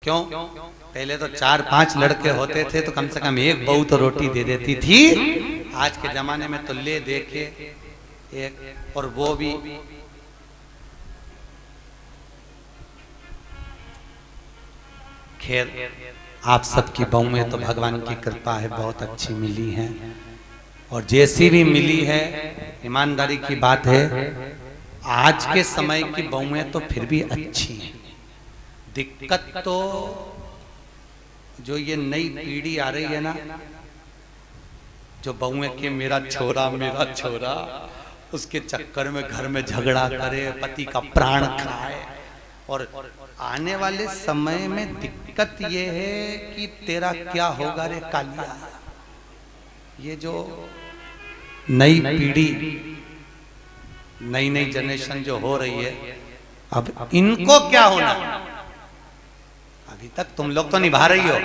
क्यों? पहले तो 4-5 लड़के होते थे तो कम से कम एक बहू तो रोटी दे देती थी। आज के जमाने में तो ले देखे एक, और वो भी खैर आप सबकी बहुएं तो भगवान की कृपा है बहुत अच्छी मिली हैं, और जैसी भी मिली है ईमानदारी की बात है आज के समय की बहुएं तो फिर भी अच्छी हैं। दिक्कत तो जो ये नई पीढ़ी आ रही है ना, जो बहुएं के मेरा छोरा उसके चक्कर में घर में झगड़ा करे, पति का प्राण खाए। और आने वाले समय में दिक्कत ये है कि तेरा क्या होगा रे कालिया। ये जो नई पीढ़ी, नई जनरेशन जो हो रही है, अब इनको क्या होना। अभी तक तुम लोग तो निभा रही हो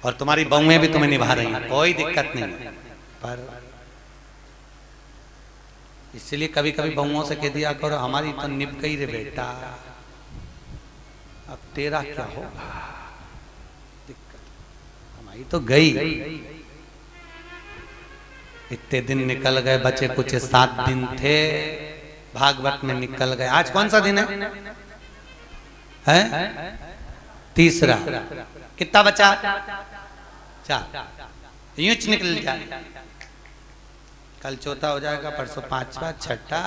और तुम्हारी बहुएं भी तुम्हें निभा रही हैं, कोई दिक्कत नहीं। पर इसलिए कभी कभी बहुओं से कह दिया करो हमारी तो निभ गई रे बेटा, अब तेरा क्या होगा। दिक्कत हमारी तो गई। इतने दिन निकल गए, बचे कुछ 7 दिन थे, भागवत में निकल गए। आज कौन सा दिन है? तीसरा। कितना बचा? 4। यूं निकल जाए, कल चौथा हो जाएगा, परसों 5वां, 6ठा।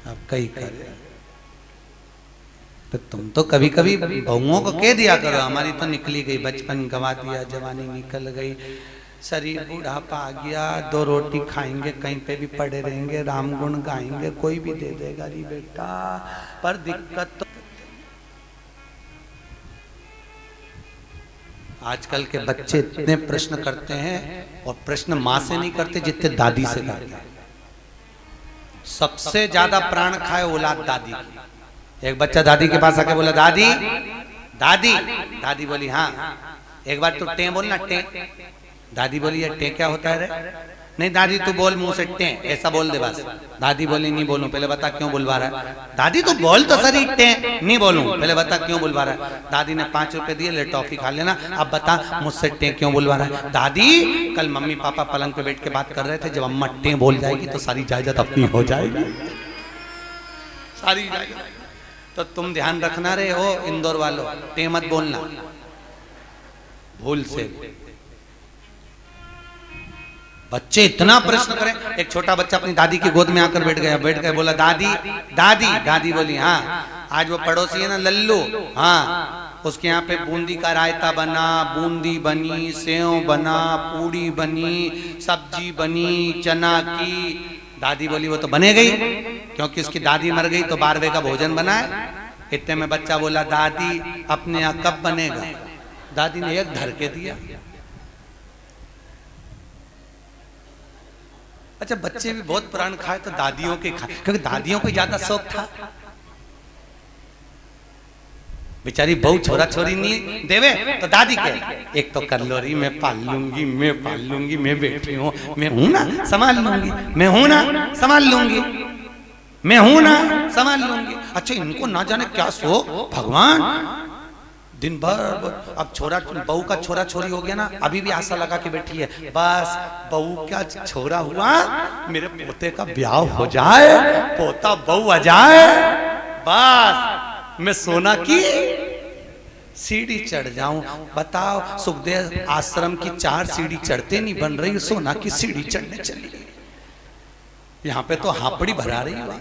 अब कई करे तो तुम तो कभी कभी बहुओं को कह दिया करो हमारी तो निकली गई, बचपन गंवा दिया, जवानी निकल गई, शरीर बूढ़ापा आ गया, 2 रोटी खाएंगे, कहीं पे भी पड़े रहेंगे, राम गुण गाएंगे, कोई भी दे देगा री बेटा। पर दिक्कत तो आजकल के बच्चे इतने प्रश्न करते हैं, और प्रश्न माँ से नहीं करते जितने दादी से करते हैं। सबसे ज्यादा प्राण खाए औलाद दादी की। एक बच्चा दादी के पास आके बोला दादी दादी, दादी बोली हाँ। एक बार तू टे बोलना, टे। दादी बोली टे क्या होता है रे? नहीं दादी तू बोल मुंह से, टे ऐसा बोल दे बस। दादी बोली नहीं बोलूं, पहले बता क्यों बुलवा रहा है। दादी तू बोल तो सही, टे नहीं बोलूं, पहले बता क्यों बुलवा रहा है। दादी ने 5 रुपए दिए, ले टॉफी खा लेना, अब बता मुझसे टे क्यों बुलवा रहा है। दादी कल मम्मी पापा पलंग पे बैठ के बात कर रहे थे, जब अम्मा टे बोल जाएगी तो सारी जायदाद अपनी हो जाएगी, सारी जायदाद। तो तुम ध्यान रखना रे हो इंदौर वालों, टे मत बोलना भूल से। बच्चे इतना प्रश्न करें। एक छोटा बच्चा अपनी दादी की गोद में आकर बैठ गया, बोला दादी दादी। दादी बोली हाँ। आज वो पड़ोसी है ना लल्लू, हाँ, उसके यहाँ पे बूंदी का रायता बना, बूंदी बनी, सेव बना, पूड़ी बनी, सब्जी बनी चना की। दादी बोली वो तो बने गई, क्योंकि उसकी दादी मर गई तो 12वें का भोजन बना है। इतने में बच्चा बोला दादी अपने यहाँ कब बनेगा। दादी ने एक धर के दिया। अच्छा बच्चे भी बहुत प्राण खाए तो दादियों के खाए, क्योंकि दादियों को ज्यादा शौक था। बेचारी बहू छोरा छोरी नहीं देवे तो दादी के एक तो कर लो रही, मैं पाल लूंगी, मैं पाल लूंगी, मैं बैठी हूँ, मैं हूं ना संभाल लूंगी, मैं हूं ना संभाल लूंगी, मैं हूं ना संभाल लूंगी। अच्छा इनको ना जाने क्या शौक भगवान। दिन भर अब छोरा बहू का छोरा छोरी हो गया ना, अभी भी आशा लगा के बैठी है बस बहू क्या छोरा हुआ, मेरे पोते का ब्याह हो जाए, पोता बहू आ जाए, बस मैं सोना की सीढ़ी चढ़ जाऊं। बताओ सुखदेव आश्रम की 4 सीढ़ी चढ़ते नहीं बन रही, सोना की सीढ़ी चढ़ने चली गई। यहाँ पे तो हापड़ी भरा रही है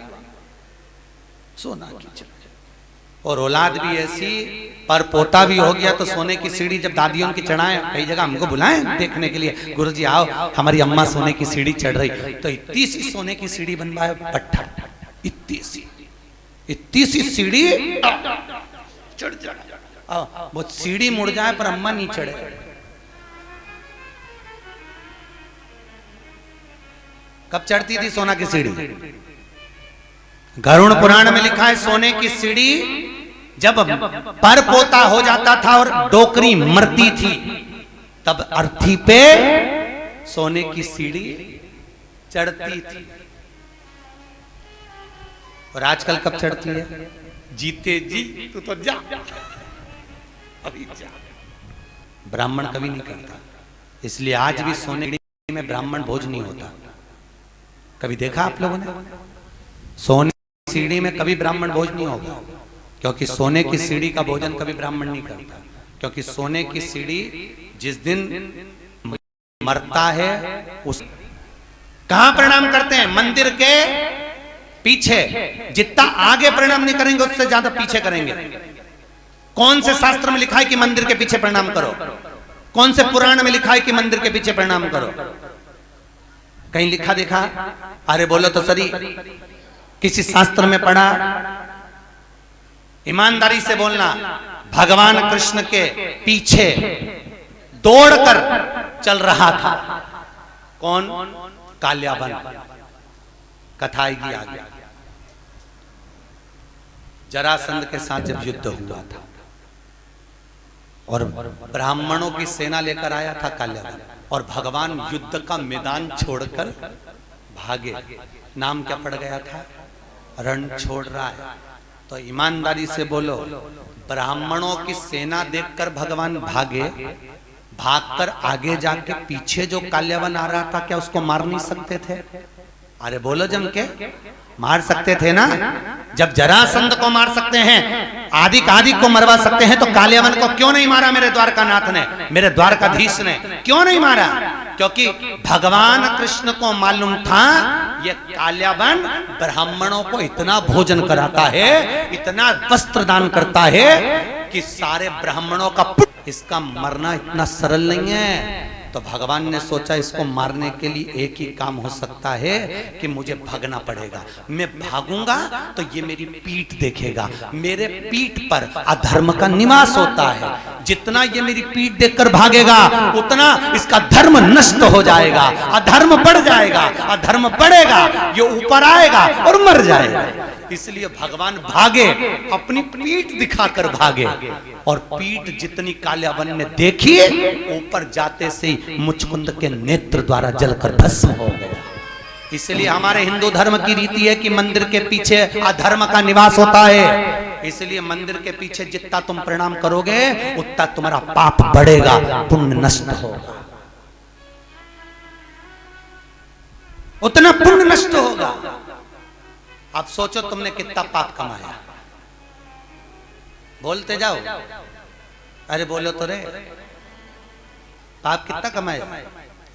सोना की। और औलाद भी ऐसी, पर पोता भी हो गया तो सोने की सीढ़ी जब दादियों की चढ़ाए, कई जगह हमको बुलाएं देखने के लिए, गुरुजी आओ हमारी अम्मा सोने की सीढ़ी चढ़ रही, तो इतनी सी सोने की सीढ़ी बनवाए पट्टा, इतनी सी सीढ़ी चढ़ जाए, वो सीढ़ी मुड़ जाए पर अम्मा नहीं चढ़े। कब चढ़ती थी सोना की सीढ़ी? गरुड़ पुराण में लिखा है सोने की सीढ़ी जब पर पोता हो जाता था और डोकरी मरती थी, तब अर्थी पे सोने की सीढ़ी चढ़ती थी। और आजकल कब चढ़ती है? जीते जी तू तो जा, अभी जा। ब्राह्मण कभी नहीं करता, इसलिए आज भी सोने में ब्राह्मण भोज नहीं होता। कभी देखा आप लोगों ने? सोने की सीढ़ी में कभी ब्राह्मण भोज नहीं होगा, क्योंकि सोने की सीढ़ी का भोजन कभी ब्राह्मण नहीं करता। क्योंकि सोने की सीढ़ी जिस दिन मरता है उस कहां प्रणाम करते हैं? मंदिर के पीछे। जितना आगे प्रणाम नहीं करेंगे उससे ज्यादा पीछे करेंगे। कौन से शास्त्र में लिखा है कि मंदिर के पीछे प्रणाम करो? कौन से पुराण में लिखा है कि मंदिर के पीछे प्रणाम करो? कहीं लिखा देखा? अरे बोलो तो सही, किसी शास्त्र में पढ़ा? ईमानदारी से बोलना। भगवान कृष्ण के पीछे दौड़कर चल रहा था कौन? काल्याबन। कथा आएगी आगे। जरासंध के साथ जब युद्ध हुआ था और ब्राह्मणों की सेना लेकर आया था काल्याबन, और भगवान युद्ध का मैदान छोड़कर भागे। नाम क्या पड़ गया था? रण छोड़ रहा है। तो ईमानदारी से बोलो, ब्राह्मणों की सेना देखकर भगवान भागे, भागकर आगे जाके पीछे जो काल्याबन आ रहा था क्या उसको मार नहीं सकते थे? अरे बोलो जम के, मार सकते थे ना। जब जरासंध को मार सकते हैं, आदि को मरवा सकते हैं, तो काल्याबन को क्यों नहीं मारा मेरे द्वारकानाथ ने, मेरे द्वारकाधीश ने? क्यों नहीं मारा? क्योंकि भगवान कृष्ण को मालूम था ये काल्याबन ब्राह्मणों को इतना भोजन कराता है, इतना वस्त्र दान करता है कि सारे ब्राह्मणों का इसका मरना इतना सरल नहीं है। तो भगवान ने सोचा इसको मारने के लिए एक ही काम हो सकता है कि मुझे भागना पड़ेगा। मैं भागूंगा तो ये मेरी पीठ देखेगा, मेरे पीठ पर अधर्म का निवास होता है। जितना ये मेरी पीठ देखकर भागेगा उतना इसका धर्म नष्ट हो जाएगा, अधर्म बढ़ जाएगा, अधर्म बढ़ेगा, ये ऊपर आएगा और मर जाएगा। इसलिए भगवान भागे, अपनी पीठ दिखाकर भागे, और पीठ जितनी काल्याबन ने देखी, ऊपर जाते से मुचकुंद के नेत्र द्वारा जलकर भस्म हो गया। इसलिए हमारे हिंदू धर्म की रीति है कि मंदिर के पीछे अधर्म का निवास होता है। इसलिए मंदिर के पीछे जितना तुम प्रणाम करोगे उतना तुम्हारा पाप बढ़ेगा, पुण्य नष्ट होगा, उतना पुण्य नष्ट होगा। अब सोचो तुमने कितना पाप कमाया, बोलते जाओ। अरे बोलो तो रे, पाप कितना कमाया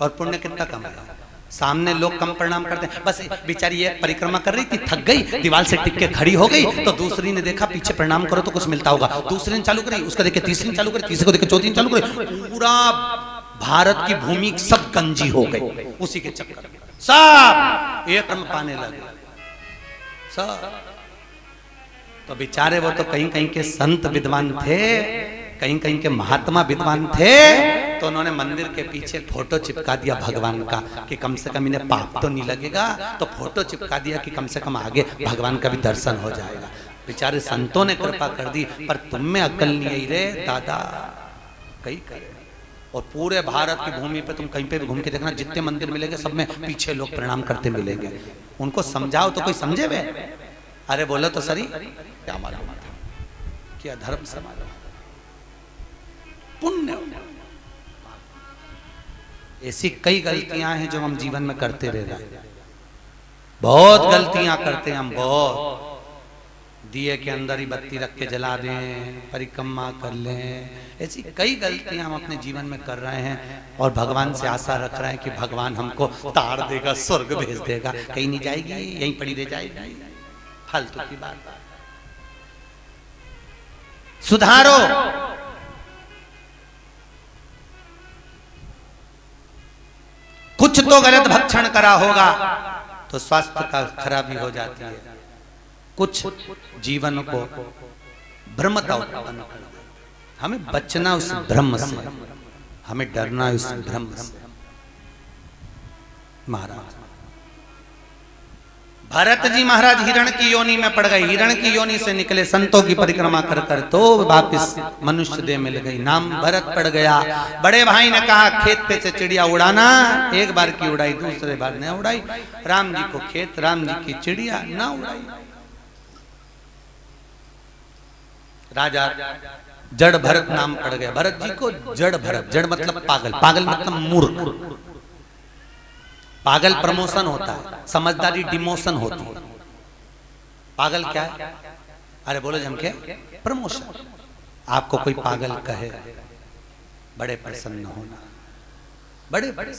और पुण्य कितना कमाया? सामने लोग कम प्रणाम करते हैं। बस बेचारी एक परिक्रमा कर रही थी, थक गई, दीवार से टिक के खड़ी हो गई, तो दूसरी ने देखा पीछे प्रणाम करो तो कुछ मिलता होगा, दूसरी ने चालू करी, उसका देखे तीसरी ने चालू करी, तीसरे को देखे चौथी ने चालू करी, पूरा भारत की भूमि सब गंजी हो गई उसी के चक्कर में। सब एक कर्म पाने लगे सब। तो बेचारे वो तो कहीं कहीं के संत विद्वान थे, कहीं कहीं के महात्मा विद्वान थे, तो उन्होंने मंदिर के पीछे फोटो चिपका दिया भगवान का कि कम से कम इन्हें पाप तो नहीं लगेगा। तो फोटो चिपका दिया कि कम से कम आगे भगवान का भी दर्शन हो जाएगा। बेचारे संतों ने कृपा कर दी, पर तुम में अकल नहीं आई रे दादा, कहीं करे। और पूरे भारत की भूमि पे तुम कहीं पे भी घूम के देखना, जितने मंदिर मिलेंगे सब में पीछे लोग प्रणाम करते मिलेंगे। उनको समझाओ तो कोई समझे वे? अरे बोलो तो सही, क्या मालूम था कि अधर्म से मालूम पुण्य। ऐसी कई गलतियां हैं जो हम जीवन में करते रह रहे हैं, बहुत गलतियां करते हैं हम, बहुत। दिए के अंदर ही बत्ती रख के जला दें, परिक्रमा कर लें, ऐसी कई गलतियां हम अपने जीवन में कर रहे हैं, और भगवान से आशा रख रहे हैं कि भगवान हमको तार देगा, स्वर्ग भेज देगा। कहीं नहीं जाएगी, यहीं पड़ी रह जाएगी, फालतू की बात। सुधारो। कुछ तो गलत भक्षण करा होगा तो स्वास्थ्य का खराबी हो जाती है, कुछ जीवन को भ्रमता उत्पन्न कर देता। हमें बचना उस भ्रम से, हमें डरना उस भ्रम से। महाराज भरत जी महाराज हिरण की योनि में पड़ गए, हिरण की योनि से निकले, संतों की परिक्रमा कर कर तो वापिस मनुष्य देह मिल गई, नाम भरत पड़ गया। बड़े भाई ने कहा खेत पे से चिड़िया उड़ाना, एक बार की उड़ाई, दूसरे बार न उड़ाई। राम जी को खेत, राम जी की चिड़िया ना उड़ाई। राजा जड़ भरत नाम पड़ गया भरत जी को। जड़ भरत, जड़ मतलब पागल, पागल मतलब मूर्ख। पागल प्रमोशन होता है, समझदारी डिमोशन होती है। पागल क्या है? अरे बोलो जम के प्रमोशन। आपको कोई पागल कहे, बड़े प्रसन्न होना, बड़े बड़े।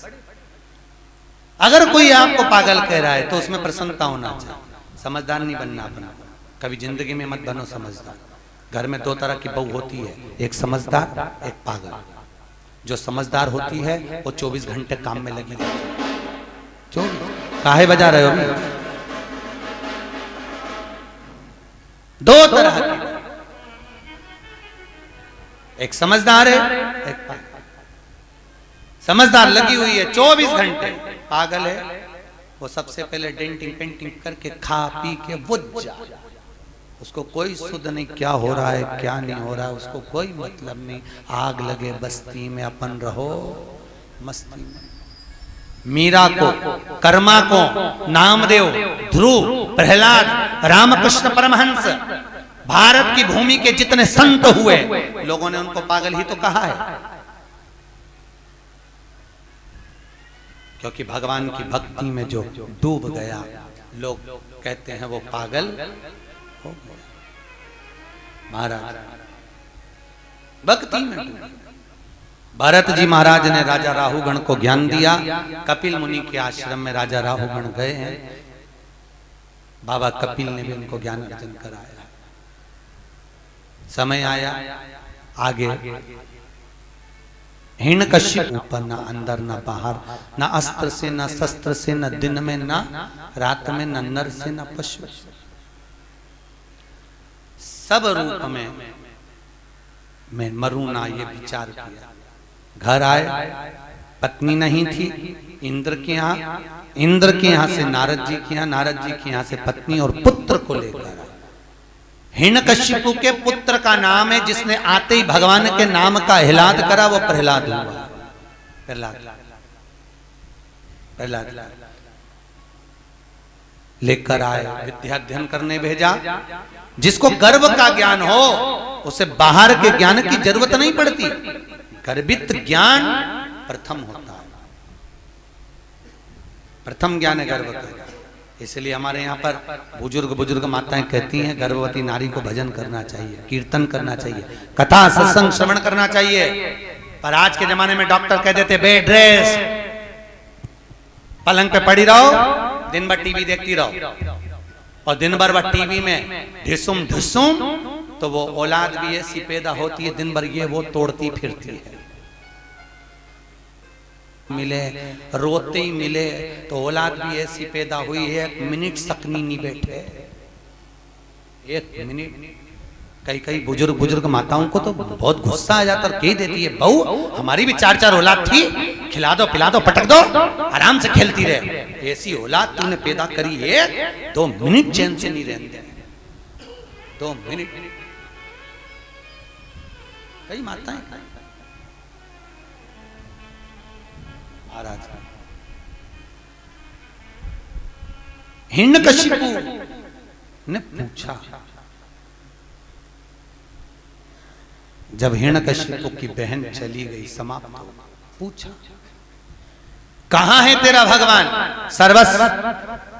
अगर कोई आपको पागल कह रहा है तो उसमें प्रसन्नता होना चाहिए। समझदार नहीं बनना अपना, कभी जिंदगी में मत बनो समझदार। घर में दो तरह की बहू होती है, एक समझदार, एक पागल। जो समझदार होती है वो 24 घंटे काम में लगी रहती है। 24 काहे बजा रहे हो? दो तरह की, एक समझदार है, एक पागल। समझदार लगी हुई है 24 घंटे, पागल है वो सबसे पहले डेंटिंग पेंटिंग करके खा पी के वो जा, उसको कोई सुध नहीं क्या हो रहा है क्या नहीं हो रहा है, उसको कोई मतलब नहीं। आग लगे बस्ती में, अपन रहो मस्ती में। मीरा को, कर्मा को, नामदेव, ध्रुव, प्रहलाद, रामकृष्ण परमहंस, भारत की भूमि के जितने संत हुए, लोगों ने उनको पागल ही तो कहा है। क्योंकि भगवान की भक्ति में जो डूब गया, लोग कहते हैं वो पागल हो गया। महाराज भक्ति में डूब। भरत जी महाराज ने राजा राहुगण को ज्ञान दिया। कपिल मुनि के आश्रम में राजा राहुगण गए हैं, बाबा कपिल ने भी उनको ज्ञान अर्जन कराया। समय आया आगे, हिरण्यकश्यप ऊपर, न अंदर न बाहर, न अस्त्र से न शस्त्र से, न दिन में न रात में, न नर से न पशु, सब रूप में मरूं ना, ये विचार किया। घर आए, पत्नी नहीं थी, इंद्र के यहाँ से नारद जी के यहाँ, नारद जी के यहाँ से पत्नी और पुत्र को लेकर। हिरण्यकश्यप के पुत्र का नाम है, जिसने आते ही भगवान के नाम का हिलाद करा, वो प्रहलाद हुआ। प्रहलाद लेकर आए, विद्या अध्ययन करने भेजा। जिसको गर्व का ज्ञान हो उसे बाहर के ज्ञान की जरूरत नहीं पड़ती। गर्भित ज्ञान प्रथम होता है, प्रथम ज्ञान है गर्भ का। इसलिए हमारे यहाँ पर बुजुर्ग माताएं कहती हैं गर्भवती नारी को भजन करना चाहिए, कीर्तन करना चाहिए, कथा सत्संग श्रवण करना चाहिए। पर आज के जमाने में डॉक्टर कह देते बेड रेस्ट, पलंग पे पड़ी रहो, दिन भर टीवी देखती रहो, और दिन भर वह टीवी में ढिसुम ढुसुम, तो वो औलाद भी ऐसी पैदा होती है दिन भर ये वो तोड़ती फिरती है। मिले रोते ही मिले तो औलाद भी ऐसी पैदा हुई है, 1 मिनट सकनी नहीं बैठे, 1 मिनट। कई बुजुर्ग माताओं को तो बहुत गुस्सा आ जाता और कह देती है बहू हमारी भी 4 औलाद थी, खिला दो पिला दो पटक दो, आराम से खेलती रहे। ऐसी औलाद तूने पैदा करी है, 2 मिनट चैन से नहीं रहते, 2 मिनट। कई माताएं महाराज हिरण्यकश्यप ने पूछा, जब हिरण्यकश्यप की बहन चली गई समाप्त, पूछा कहां है तेरा भगवान? सर्वस्व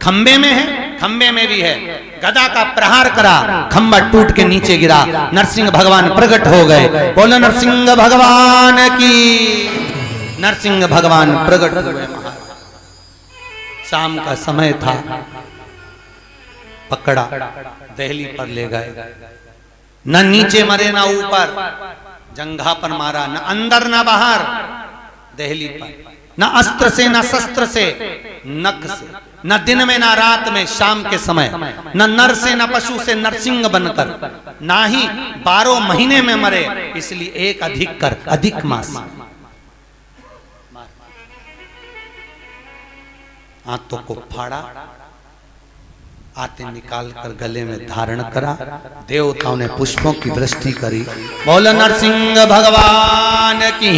खंबे में है, खंबे में भी है। गदा का प्रहार करा, खंबा टूट के नीचे गिरा, नरसिंह भगवान प्रकट हो गए। बोलो नरसिंह भगवान की। नरसिंह भगवान प्रकट हुए। शाम का समय था, पकड़ा, दहली पर ले गए। न नीचे मरे न ऊपर, जंघा पर मारा, न अंदर न बाहर, दहली पर। न अस्त्र से न शस्त्र से, नख से, न दिन में न रात में, शाम के समय, न नर से न पशु से, नरसिंह बनकर, ना ही 12 महीने में मरे, इसलिए एक अधिक कर, अधिक मास। हाथों को फाड़ा, आते निकाल कर गले में धारण करा, देवताओं ने पुष्पों की वृष्टि करी। बोलो नरसिंह भगवान की।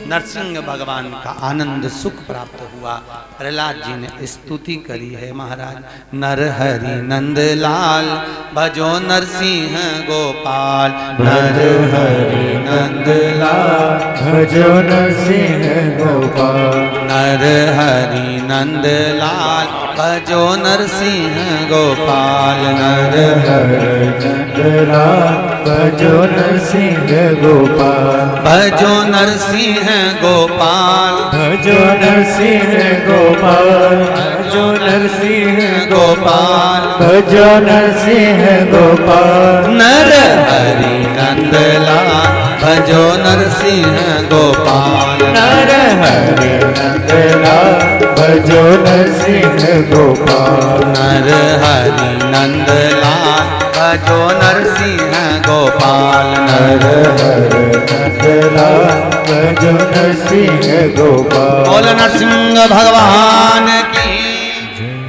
नरसिंह भगवान का आनंद सुख प्राप्त हुआ। प्रहलाद जी ने स्तुति करी है महाराज, नर हरि नंद लाल भजो नरसिंह गोपाल, नर हरि नंद लाल भजो नरसिंह गोपाल, नर हरि नंद लाल भजो नरसिंह गोपाल, नर हरि नंद लाल भजो नरसिंह गोपाल, भजो नरसिंह गोपाल, भजो नरसिंह गोपाल, भजो नरसिंह गोपाल, भजो नरसिंह गोपाल, नर हरि नंद लाल भजो नरसिंह गोपाल, नर हरि नंद लाल भजो नरसिंह गोपाल, नर हरि नंद लाल भजो नरसिंह गोपाल, नर हरि नंद लाल भजो नरसिंह गोपाल। बोल नरसिंह भगवान की।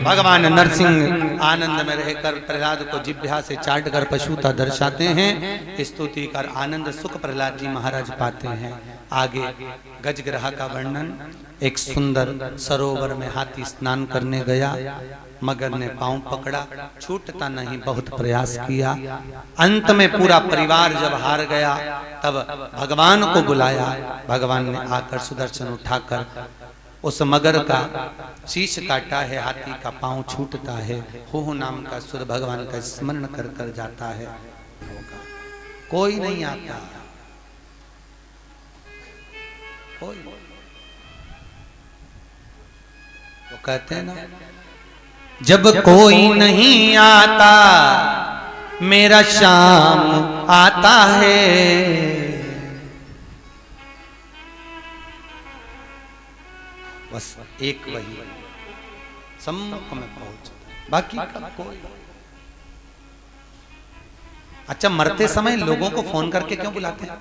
भगवान नरसिंह आनंद में रहकर प्रहलाद को जिह्वा से चाट कर पशुता दर्शाते हैं। स्तुति कर आनंद सुख प्रहलाद जी महाराज पाते हैं। आगे गजग्रह का वर्णन। एक सुंदर सरोवर में हाथी स्नान करने गया, मगर ने पांव पकड़ा, छूटता नहीं, बहुत प्रयास किया। अंत में पूरा परिवार जब हार गया तब भगवान को बुलाया। भगवान ने आकर सुदर्शन उठाकर उस मगर का शीश काटा है, हाथी का पांव छूटता है। हो नाम का सुर भगवान का स्मरण कर कर जाता है। कोई नहीं आता, कोई। वो कहते हैं ना, जब कोई नहीं आता मेरा शाम आता है। बस एक वही सम्मुख में पहुंच, बाकी का कोई। अच्छा, मरते समय लोगों को फोन करके क्यों बुलाते हैं?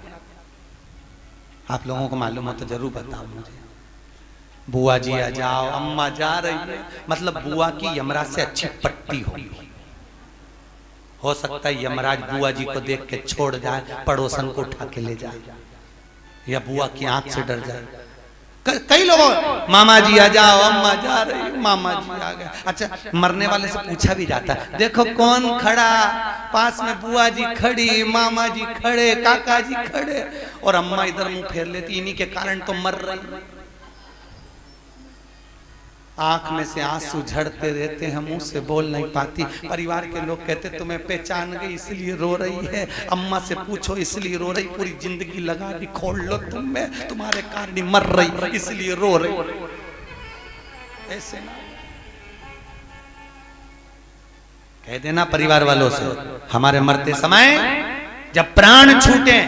आप लोगों को मालूम हो तो जरूर बताओ मुझे। बुआ जी आ जाओ, अम्मा जा रही है, मतलब बुआ की यमराज से अच्छी पट्टी होगी। हो सकता है यमराज बुआ जी को देख के छोड़ जाए, पड़ोसन को उठा के ले जाए, या बुआ की आंख से डर जाए। कई लोगों, मामा जी आ जाओ, अम्मा जा रही, मामा जी आ गए। अच्छा, मरने वाले से पूछा भी जाता है, देखो कौन खड़ा, पास में बुआ जी खड़ी, मामा जी खड़े, काका जी खड़े, और अम्मा इधर मुंह फेर लेती, इन्हीं के कारण तो मर रही। आंख में से आंसू झड़ते रहते हैं, मुंह से बोल नहीं पाती। परिवार के लोग कहते तुम्हें पहचान गई इसलिए रो रही है, अम्मा से पूछो इसलिए रो रही, पूरी जिंदगी लगा दी खोल लो तुम में, तुम्हारे कारण मर रही इसलिए रो रही। ऐसे ना कह देना परिवार वालों से, हमारे मरते समय जब प्राण छूटे,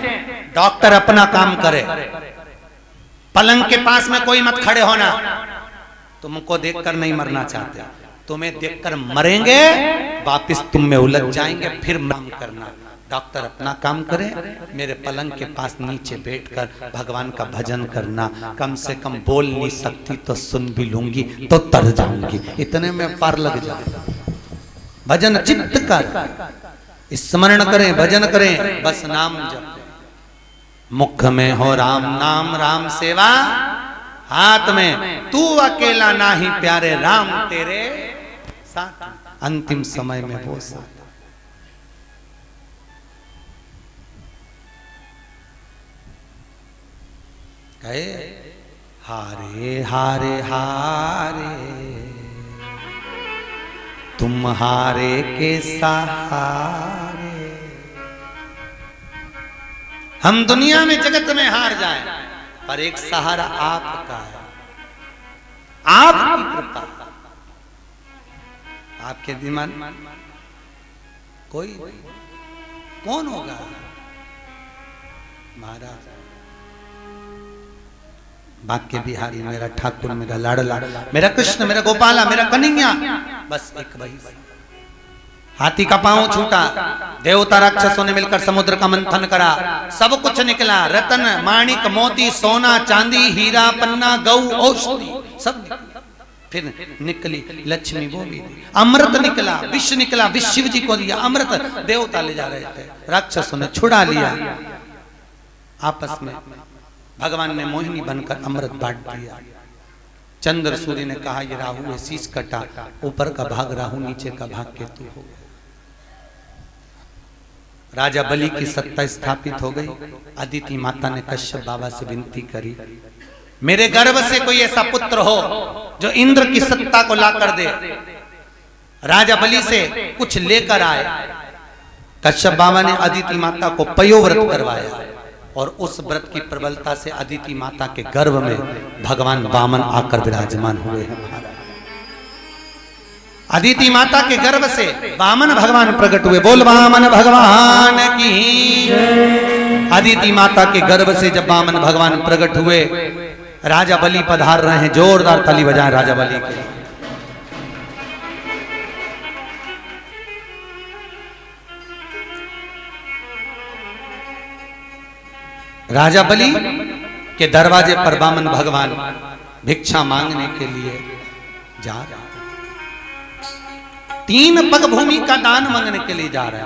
डॉक्टर अपना काम करे, पलंग के पास में कोई मत खड़े होना। तुमको देखकर नहीं मरना चाहते, तुम्हें देखकर मरेंगे, वापिस तुम में उलझ जाएंगे, फिर काम करना। डॉक्टर अपना काम करे, मेरे पलंग के पास नीचे बैठकर भगवान का भजन करना। कम से कम बोल नहीं सकती तो सुन भी लूंगी तो तर जाऊंगी, इतने में पार लग जाऊंगा। भजन चित्त कर, स्मरण करें, भजन करें, बस नाम जप। मुख में हो राम नाम, राम सेवा हाथ में, तू अकेला नाही प्यारे, राम तेरे साथ। अंतिम समय में वो साथ। कहे हारे हारे हारे तुम हारे के सहारे। हम दुनिया में जगत में हार जाएं, पर एक सहारा आपका है, आपकी कृपा, आपके दिमाग कोई कौन होगा? महाराज बांके बिहारी मेरा ठाकुर, मेरा लाडला, मेरा कृष्ण, मेरा गोपाला, मेरा कन्हैया, बस एक वही। हाथी का पांव छूटा, देवता राक्षसों ने मिलकर समुद्र का मंथन करा, सब कुछ निकला, रतन माणिक मोती सोना चांदी हीरा पन्ना गौ औषधि सब निकला। फिर निकली लक्ष्मी, वो भी अमृत निकला, विष निकला, विष शिव जी को दिया अमृत, देवता ले जा रहे थे, राक्षसों ने छुड़ा लिया। आपस में भगवान ने मोहिनी बनकर अमृत बांट दिया। चंद्र सूर्य ने कहा ये राहु है, शीश कटा, ऊपर का भाग राहु, नीचे का भाग केतु हो गया। राजा बलि की सत्ता स्थापित हो गई। अदिति माता ने कश्यप बाबा से विनती करी, मेरे गर्भ से कोई ऐसा पुत्र हो जो इंद्र की सत्ता को ला कर दे। राजा बलि से कुछ लेकर आए। कश्यप बाबा ने अदिति माता को पयोव्रत करवाया और उस व्रत की प्रबलता से अदिति माता के गर्भ में भगवान वामन आकर विराजमान हुए हैं। अदिति माता के गर्भ से वामन भगवान प्रकट हुए। बोल वामन भगवान की। अदिति माता के गर्भ से जब वामन भगवान प्रकट हुए, राजा बलि पधार रहे हैं। जोरदार ताली बजाएं राजा बलि के। राजा बलि के दरवाजे पर वामन भगवान भिक्षा मांगने के लिए जा रहे हैं। 3 पग भूमि का दान मांगने के लिए जा रहे हैं।